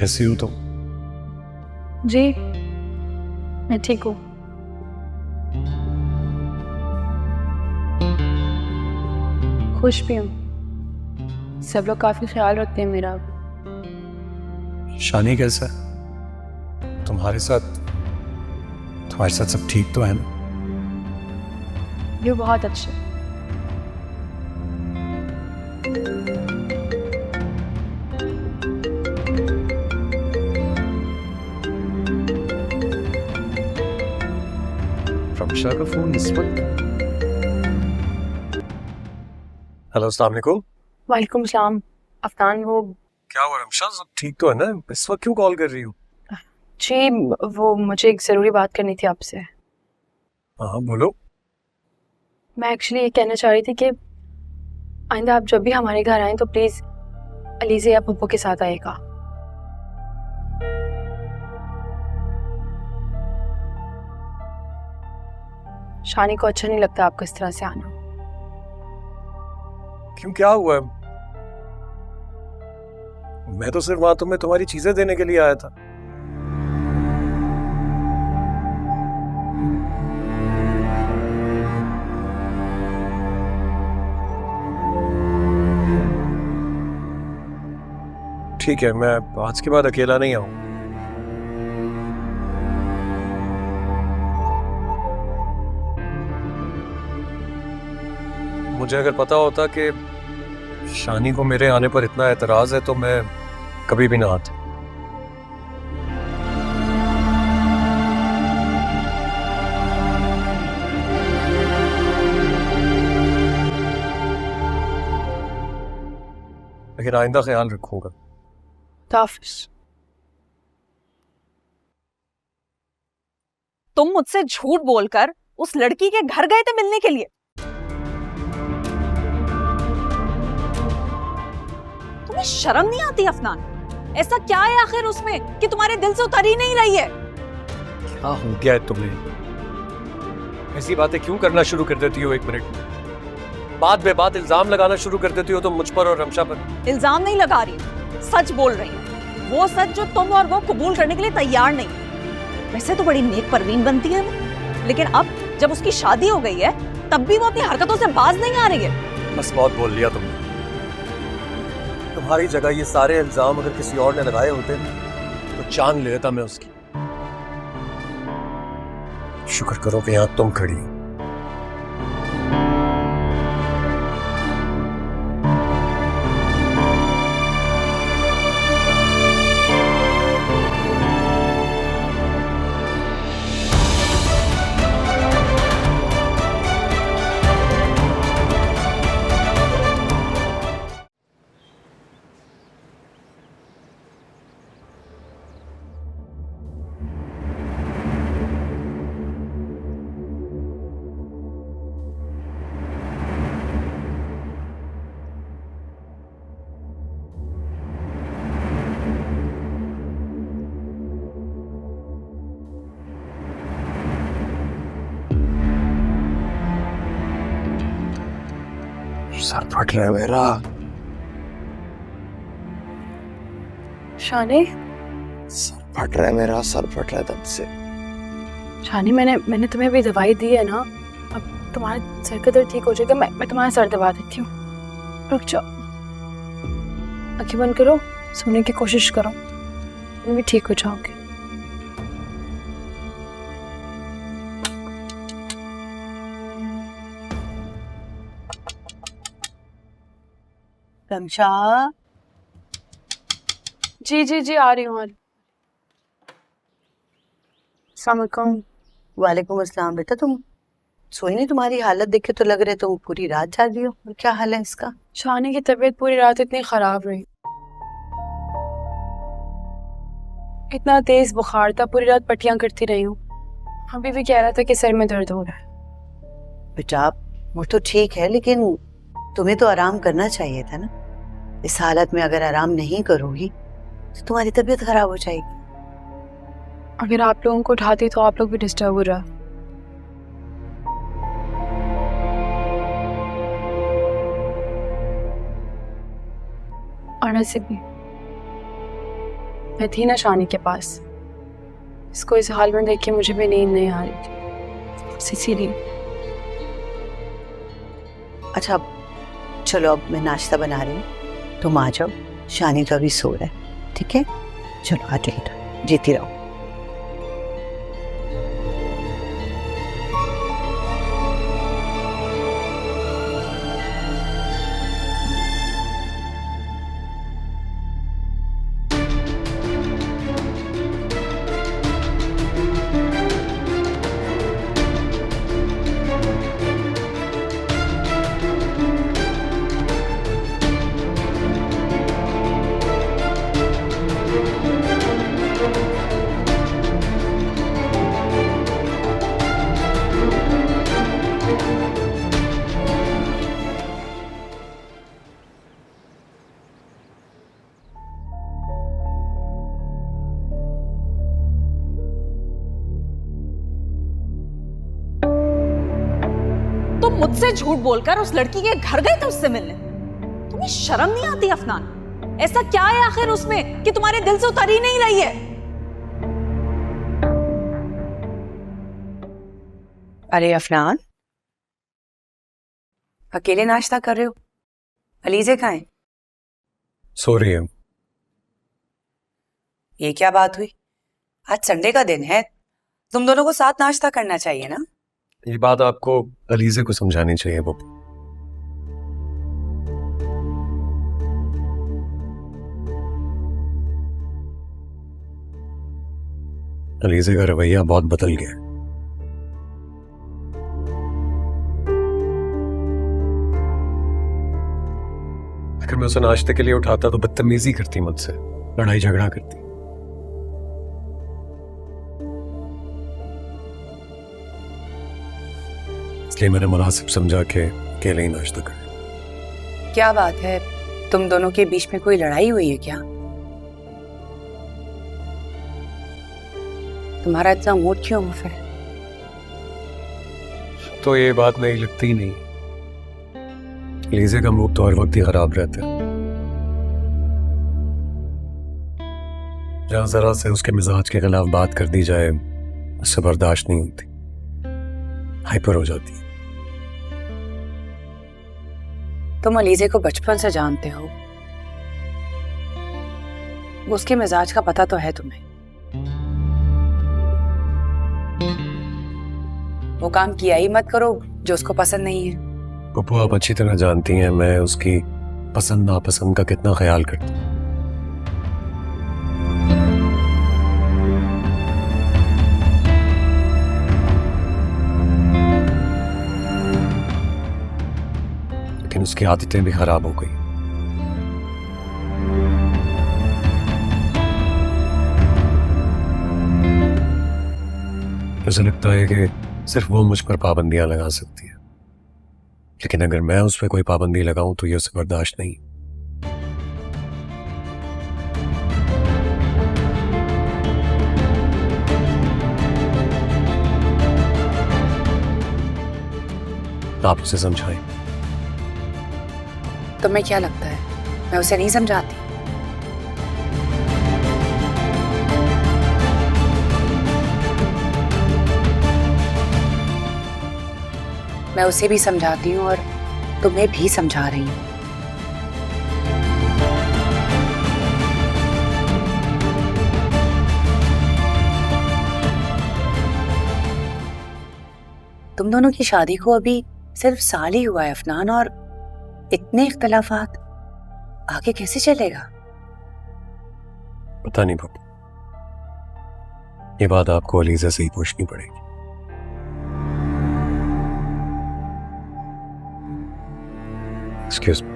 कैसी हो तुम? जी मैं ठीक हूँ। खुश भी हूँ, सब लोग काफी ख्याल रखते हैं मेरा। शानी कैसा है? तुम्हारे साथ सब ठीक तो है ना? ये बहुत अच्छे। रमशा का फोन इस वक्त? हेलो, अस्सलाम वालेकुम। वालेकुम सलाम। अफनान, वो क्या हुआ रमशा, सब ठीक तो है ना? इस वक्त क्यों कॉल कर रही हो? जी वो मुझे एक ज़रूरी बात करनी थी आपसे। हाँ बोलो। मैं एक्चुअली ये कहना चाह रही थी कि आइंदा आप जब भी हमारे घर आएं तो प्लीज़ अलीज़े या पप्पू के साथ आएगा। शानी को अच्छा नहीं लगता आपको इस तरह से आना। क्यों, क्या हुआ? मैं तो सिर्फ वहां तुम्हें तुम्हारी चीजें देने के लिए आया था। ठीक है, मैं आज के बाद अकेला नहीं आऊं। मुझे अगर पता होता कि शानी को मेरे आने पर इतना एतराज है तो मैं कभी भी ना आता। लेकिन आइंदा ख्याल रखूंगा। ताफिश। तुम मुझसे झूठ बोलकर उस लड़की के घर गए थे मिलने के लिए। तुम्हें शर्म नहीं आती अफनान? ऐसा क्या है आखिर उसमें कि तुम्हारे दिल से उतर ही नहीं रही है? क्या हो गया है तुम्हें? ऐसी बातें क्यों करना शुरू कर देती हो? एक मिनट में बात बे बात इल्जाम लगाना शुरू कर देती हो तुम मुझ पर और रमशा पर। इल्जाम नहीं लगा रही, सच बोल रही हूँ। वो सच जो तुम और वो कबूल करने के लिए तैयार नहीं। वैसे तो बड़ी नेक परवीन बनती है वो, लेकिन अब जब उसकी शादी हो गई है तब भी वो अपनी हरकतों से बाज नहीं आ रही है। बस बहुत बोल लिया तुमने। तुम्हारी जगह ये सारे इल्जाम अगर किसी और ने लगाए होते तो जान ले लेता मैं उसकी। शुक्र करो कि यहां तुम खड़ी हो। सर फट रहा है मेरा। शानी, सर फट रहा है मेरा, सर फट रहा है दर्द से। शानी मैंने तुम्हें भी दवाई दी है ना, अब तुम्हारा सर का दर्द ठीक हो जाएगा। मैं तुम्हारा सर दबा देती हूँ। रुक जाओ, आंखें बंद करो, सोने की कोशिश करो, तुम भी ठीक हो जाओगे। रमशा। जी आ रही हूँ। अस्सलाम वालेकुम। वालेकुम अस्सलाम। बेटा तुम सोई नहीं? तुम्हारी हालत देख के तो लग रहे तुम पूरी रात जागी हो। और क्या हाल है इसका? शानी की तबीयत पूरी रात इतनी खराब रही, इतना तेज बुखार था, पूरी रात पट्टियां करती रही हूँ। अभी भी कह रहा था कि सर में दर्द हो रहा है। बेटा वो तो ठीक है, लेकिन तुम्हें तो आराम करना चाहिए था ना। इस हालत में अगर आराम नहीं करोगी तो तुम्हारी तबीयत खराब हो जाएगी। अगर आप लोगों को उठाती तो आप लोग भी डिस्टर्ब हो रहा। और नसीब भी। मैं थी ना शानी के पास, इसको इस हाल में देख के मुझे भी नींद नहीं आ रही थी, इसीलिए। अच्छा चलो, अब मैं नाश्ता बना रही हूँ, तुम आ जाओ। शानी तो अभी सो रहा है, ठीक है? चलो आ जाओ, जीती रहो। तुम मुझसे झूठ बोलकर उस लड़की के घर गए थे उससे मिलने। तुम्हें शर्म नहीं आती अफनान? ऐसा क्या है आखिर उसमें कि तुम्हारे दिल से उतर ही नहीं रही है? अरे अफनान, अकेले नाश्ता कर रहे हो? अलीजे कहाँ है? सो रही है। ये क्या बात हुई? आज संडे का दिन है, तुम दोनों को साथ नाश्ता करना चाहिए ना। ये बात आपको अलीजे को समझानी चाहिए बब्बू। अलीजे का रवैया बहुत बदल गया। अगर मैं उसे नाश्ते के लिए उठाता तो बदतमीजी करती मुझसे, लड़ाई झगड़ा करती। इसलिए मैंने मुनासिब समझा के अकेले ही नाश्ता कर। क्या बात है, तुम दोनों के बीच में कोई लड़ाई हुई है क्या? तुम्हारा इतना मूड क्यों ऑफ है? तो ये बात नहीं लगती ही नहीं। लीजे का मूड तो हर वक्त ही खराब रहता है। जहां जरा से उसके मिजाज के खिलाफ बात कर दी जाए उससे बर्दाश्त नहीं होती, हाइपर हो जाती है। तुम अलीजे को बचपन से जानते हो, उसके मिजाज का पता तो है तुम्हें। वो काम किया ही मत करो जो उसको पसंद नहीं है। पप्पू, आप अच्छी तरह जानती हैं मैं उसकी पसंद नापसंद का कितना ख्याल करता हूँ। लेकिन उसकी आदतें भी खराब हो गई। मुझे लगता है कि सिर्फ वो मुझ पर पाबंदियां लगा सकती है, लेकिन अगर मैं उस पर कोई पाबंदी लगाऊं तो ये उसे बर्दाश्त नहीं। आप उसे समझाएं। तुम्हें क्या लगता है मैं उसे नहीं समझाती? मैं उसे भी समझाती हूँ और तुम्हें भी समझा रही हूँ। तुम दोनों की शादी को अभी सिर्फ साल ही हुआ है अफनान, और इतने इख्तलाफात, आगे कैसे चलेगा? पता नहीं पप्पू, ये बात आपको अलीजा से ही पूछनी पड़ेगी। Excuse me.